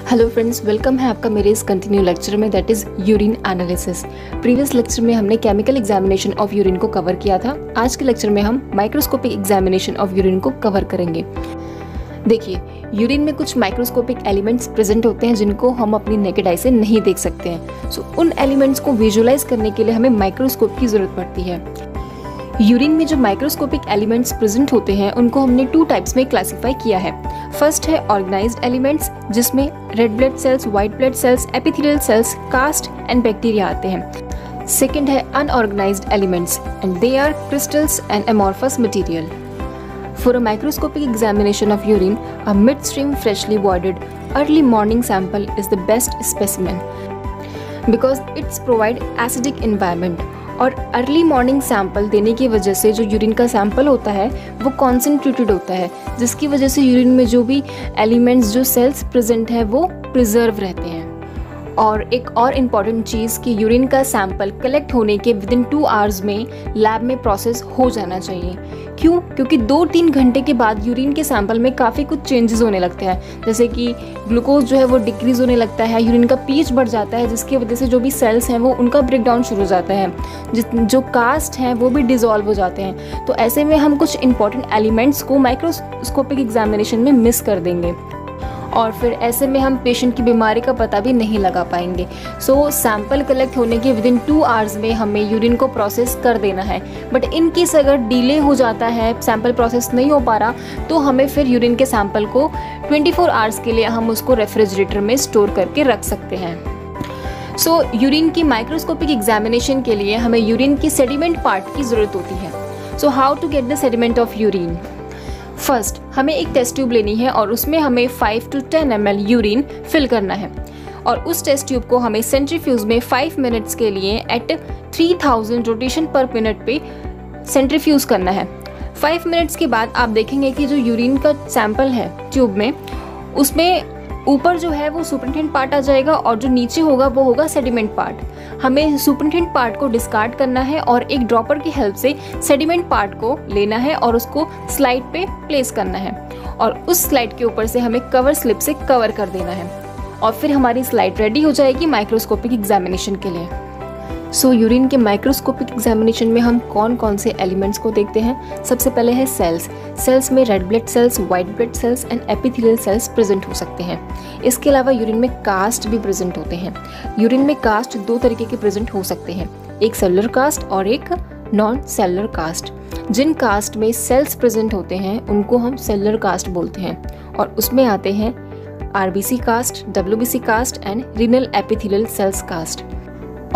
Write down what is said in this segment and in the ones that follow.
Hello friends, welcome है आपका मेरे इस कंटिन्यू लेक्चर में, that is urine analysis. Previous lecture में हमने केमिकल एग्जामिनेशन ऑफ यूरिन को कवर किया था। आज के लेक्चर में हम माइक्रोस्कोपिक एग्जामिनेशन ऑफ यूरिन को कवर करेंगे। देखिए, यूरिन में कुछ माइक्रोस्कोपिक एलिमेंट्स प्रेजेंट होते हैं जिनको हम अपनी नेकेड आई से नहीं देख सकते हैं। सो उन एलिमेंट्स को विजुअलाइज करने के लिए हमें माइक्रोस्कोप की ज़रूरत पड़ती है। यूरिन में जो माइक्रोस्कोपिक एलिमेंट्स प्रेजेंट होते हैं उनको हमने 2 टाइप्स में क्लासिफाई किया है। फर्स्ट है ऑर्गेनाइज्ड एलिमेंट्स, जिसमें red blood cells, white blood cells, epithelial cells, cast and bacteria आते हैं। सेकंड है unorganised elements and they are crystals and amorphous material. For a microscopic examination of urine, a midstream freshly voided early morning sample is the best specimen because it's provide acidic environment। और early morning sample देने की वजह से जो urine का sample होता है वो कॉन्सेंट्रेटेड होता है, जिसकी वजह से यूरिन में जो भी एलिमेंट्स, जो सेल्स प्रेजेंट है वो प्रिजर्व रहते हैं। और एक और इम्पॉर्टेंट चीज़ कि यूरिन का सैंपल कलेक्ट होने के विदिन 2 आवर्स में लैब में प्रोसेस हो जाना चाहिए। क्यों? क्योंकि 2-3 घंटे के बाद यूरिन के सैंपल में काफ़ी कुछ चेंजेस होने लगते हैं, जैसे कि ग्लूकोज जो है वो डिक्रीज होने लगता है, यूरिन का पीएच बढ़ जाता है, जिसकी वजह से जो भी सेल्स हैं वो उनका ब्रेकडाउन शुरू हो जाता है, जो कास्ट हैं वो भी डिजॉल्व हो जाते हैं। तो ऐसे में हम कुछ इंपॉर्टेंट एलिमेंट्स को माइक्रोस्कोपिक एग्जामिनेशन में मिस कर देंगे और फिर ऐसे में हम पेशेंट की बीमारी का पता भी नहीं लगा पाएंगे। सो सैंपल कलेक्ट होने के विदिन 2 आवर्स में हमें यूरिन को प्रोसेस कर देना है। बट इन केस अगर डिले हो जाता है, सैंपल प्रोसेस नहीं हो पा रहा, तो हमें फिर यूरिन के सैंपल को 24 आवर्स के लिए हम उसको रेफ्रिजरेटर में स्टोर करके रख सकते हैं। सो यूरिन की माइक्रोस्कोपिक एग्जामिनेशन के लिए हमें यूरिन की सेडिमेंट पार्ट की ज़रूरत होती है। So how to get the sediment of urine? First हमें एक टेस्ट ट्यूब लेनी है और उसमें हमें 5 to 10 ml यूरिन फिल करना है और उस टेस्ट ट्यूब को हमें सेंट्रीफ्यूज में 5 मिनट्स के लिए एट 3000 रोटेशन पर मिनट पे सेंट्रीफ्यूज करना है। 5 मिनट्स के बाद आप देखेंगे कि जो यूरिन का सैंपल है ट्यूब में, उसमें ऊपर जो है वो सुपरिटेंडेंट पार्ट आ जाएगा और जो नीचे होगा वो होगा सेडिमेंट पार्ट। हमें सुपरिटेंडेंट पार्ट को डिस्कार्ड करना है और एक ड्रॉपर की हेल्प से सेडिमेंट पार्ट को लेना है और उसको स्लाइड पे प्लेस करना है और उस स्लाइड के ऊपर से हमें कवर स्लिप से कवर कर देना है और फिर हमारी स्लाइड रेडी हो जाएगी माइक्रोस्कोपिक एग्जामिनेशन के लिए। सो यूरिन के माइक्रोस्कोपिक एग्जामिनेशन में हम कौन कौन से एलिमेंट्स को देखते हैं? सबसे पहले है सेल्स। सेल्स में red blood cells, white blood sales and epithelial cells present हो सकते हैं। इसके अलावा यूरिन में कास्ट भी प्रेजेंट होते हैं। यूरिन में कास्ट 2 तरीके के प्रेजेंट हो सकते हैं, एक सेलुलर कास्ट और एक नॉन सेलुलर कास्ट। जिन कास्ट में सेल्स प्रेजेंट होते हैं उनको हम सेलुलर कास्ट बोलते हैं और उसमें आते हैं RBC cast, WBC cast and renal epithelial cells cast.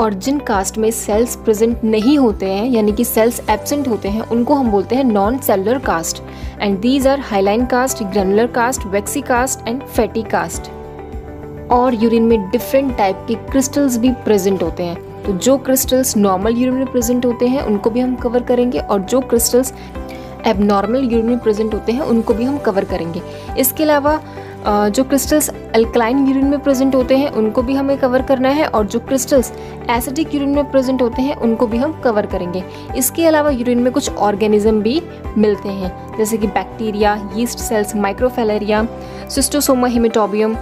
और जिन कास्ट में सेल्स प्रेजेंट नहीं होते हैं, यानी कि सेल्स एब्सेंट होते हैं, उनको हम बोलते हैं non cellular cast and these are hyaline cast, granular cast, waxy cast and fatty cast. और यूरिन में डिफरेंट टाइप के क्रिस्टल्स भी प्रेजेंट होते हैं। तो जो क्रिस्टल्स नॉर्मल यूरिन में प्रेजेंट होते हैं उनको भी हम कवर करेंगे और जो क्रिस्टल्स एबनॉर्मल यूरिन में प्रेजेंट होते हैं उनको भी हम कवर करेंगे। इसके अलावा जो क्रिस्टल्स अल्कलाइन यूरिन में प्रेजेंट होते हैं उनको भी हमें कवर करना है और जो क्रिस्टल्स एसिडिक यूरिन में प्रेजेंट होते हैं उनको भी हम कवर करेंगे। इसके अलावा यूरिन में कुछ ऑर्गेनिज्म भी मिलते हैं, जैसे कि bacteria, yeast cells, microfilaria, schistosoma haematobium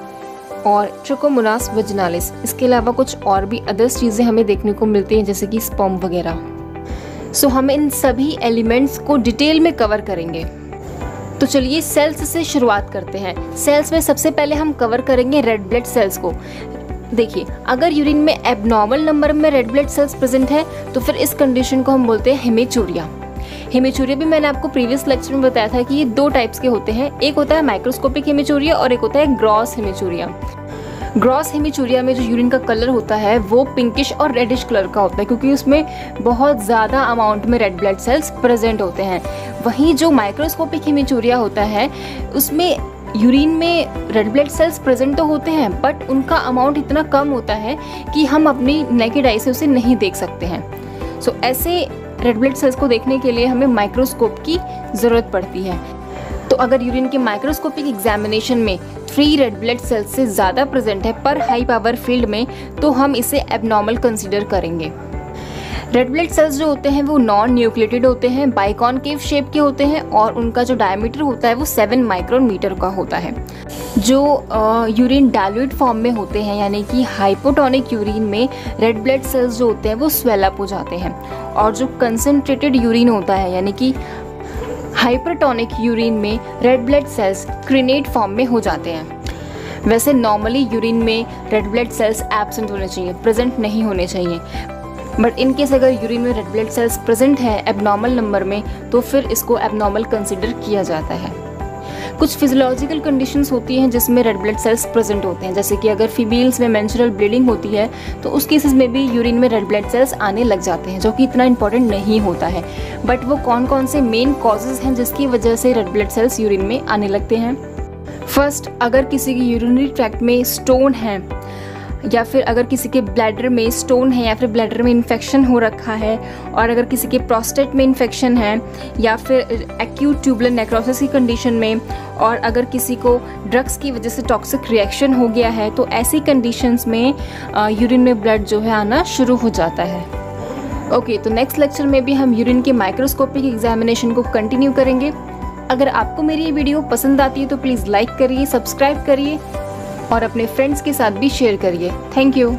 और ट्रिकोमोनास वजिनालिस। इसके अलावा कुछ और भी अदर्स चीज़ें हमें देखने को मिलती हैं, जैसे कि स्पर्म वगैरह। सो हम इन सभी एलिमेंट्स को डिटेल में कवर करेंगे। तो चलिए सेल्स से शुरुआत करते हैं। सेल्स में सबसे पहले हम कवर करेंगे रेड ब्लड सेल्स को। देखिए, अगर यूरिन में एबनॉर्मल नंबर में रेड ब्लड सेल्स प्रेजेंट है तो फिर इस कंडीशन को हम बोलते हैं हेमेचूरिया। हेमेचूरिया भी मैंने आपको प्रीवियस लेक्चर में बताया था कि ये 2 टाइप्स के होते हैं, एक होता है माइक्रोस्कोपिक हेमेचूरिया और एक होता है ग्रॉस हेमेचूरिया। ग्रॉस हेमेचूरिया में जो यूरिन का कलर होता है वो पिंकिश और रेडिश कलर का होता है, क्योंकि उसमें बहुत ज़्यादा अमाउंट में रेड ब्लड सेल्स प्रेजेंट होते हैं। वहीं जो माइक्रोस्कोपिक हेमेचूरिया होता है उसमें यूरिन में रेड ब्लड सेल्स प्रेजेंट तो होते हैं बट उनका अमाउंट इतना कम होता है कि हम अपनी नेकेड आई से उसे नहीं देख सकते हैं। सो ऐसे रेड ब्लड सेल्स को देखने के लिए हमें माइक्रोस्कोप की ज़रूरत पड़ती है। तो अगर यूरिन के माइक्रोस्कोपिक एग्जामिनेशन में 3 रेड ब्लड सेल्स से ज़्यादा प्रेजेंट है पर हाई पावर फील्ड में, तो हम इसे एबनॉर्मल कंसीडर करेंगे। रेड ब्लड सेल्स जो होते हैं वो नॉन न्यूक्लिएटेड होते हैं, बाइकॉनकेव शेप के होते हैं और उनका जो डायमीटर होता है वो 7 माइक्रोन मीटर का होता है। जो यूरिन डाइल्यूट फॉर्म में होते हैं यानी कि हाइपोटोनिक यूरिन में रेड ब्लड सेल्स जो होते हैं वो स्वेल अप हो जाते हैं, और जो कंसनट्रेटेड यूरिन होता है यानी कि हाइपरटोनिक यूरिन में रेड ब्लड सेल्स क्रिनेट फॉर्म में हो जाते हैं। वैसे नॉर्मली यूरिन में रेड ब्लड सेल्स एब्सेंट होने चाहिए, प्रेजेंट नहीं होने चाहिए, बट इन केस अगर यूरिन में रेड ब्लड सेल्स प्रेजेंट है एबनॉर्मल नंबर में तो फिर इसको एबनॉर्मल कंसिडर किया जाता है। कुछ फिजियोलॉजिकल कंडीशंस होती हैं जिसमें रेड ब्लड सेल्स प्रेजेंट होते हैं, जैसे कि अगर फीमेल्स में मेंस्ट्रुअल ब्लीडिंग होती है तो उस केसेस में भी यूरिन में रेड ब्लड सेल्स आने लग जाते हैं, जो कि इतना इंपॉर्टेंट नहीं होता है। बट वो कौन कौन से मेन कॉजेज हैं जिसकी वजह से रेड ब्लड सेल्स यूरिन में आने लगते हैं। फर्स्ट, अगर किसी की यूरिनरी ट्रैक्ट में स्टोन है या फिर अगर किसी के ब्लैडर में स्टोन है या फिर ब्लैडर में इन्फेक्शन हो रखा है, और अगर किसी के प्रोस्टेट में इन्फेक्शन है या फिर एक्यूट ट्यूबुलर नेक्रोसिस की कंडीशन में, और अगर किसी को ड्रग्स की वजह से टॉक्सिक रिएक्शन हो गया है, तो ऐसी कंडीशंस में यूरिन में ब्लड जो है आना शुरू हो जाता है। ओके, तो नेक्स्ट लेक्चर में भी हम यूरिन के माइक्रोस्कोपिक एग्जामिनेशन को कंटिन्यू करेंगे। अगर आपको मेरी ये वीडियो पसंद आती है तो प्लीज़ लाइक करिए, सब्सक्राइब करिए और अपने फ्रेंड्स के साथ भी शेयर करिए। Thank you.